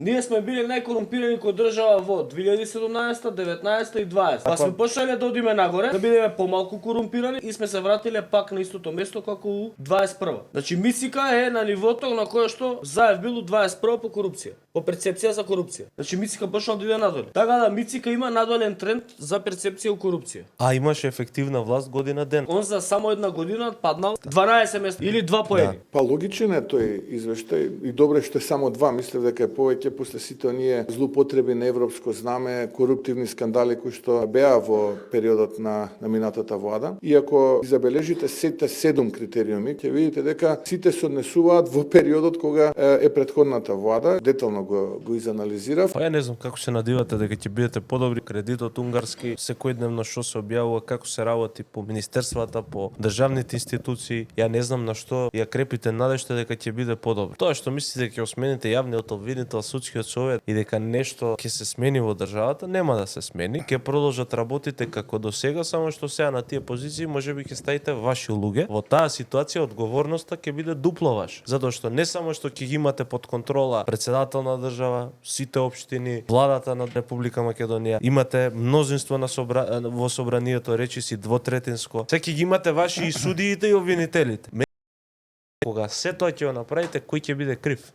Ние сме били најкорумпирани кој држава во 2017, 19 и 20. Па сме почнале да одиме нагоре, да бидеме помалку корумпирани и сме се вратиле пак на истото место како у 21. Значи Мицика е на нивото на кое што Заев бил у 21 по корупција, по перцепција за корупција. Значи Мицика почнал да иде надоле. Така да Мицика има надолен тренд за перцепција у корупција. А имаше ефективна власт година ден. Он за само една година паднал 12 места или 2 поени. Па логичен е тој извештај и добре што е само 2, мислев дека е повеќе после сите оние злоупотреби на европско знаме, коруптивни скандали кои што беа во периодот на минатата влада. И ако забележите сите 7 критериуми, ќе видите дека сите се однесуваат во периодот кога е претходната влада. Детално го изанализирав. Па ја не знам како се надивате дека ќе бидете подобри. Кредитот унгарски секојдневно што се објавува, како се работи по министерствата, по државните институции. Ја не знам на што ја крепите надежта дека ќе биде подобро. Тоа што мислите дека ќе смените јавниот обвинител, судскиот совет и дека нешто ќе се смени во државата, нема да се смени. Ќе продолжат работите како до сега, само што сега на тие позиции можеби ќе ставите ваши луѓе. Во таа ситуација одговорноста ќе биде дупло ваш, затоа што не само што ќе ги имате под контрола председател на држава, сите општини, владата на Република Македонија, имате мнозинство во собранието, речиси двотретинско. Сега ќе ги имате ваши и судиите и обвинителите. Кога се тоа ќе го направите, кој ќе биде крив?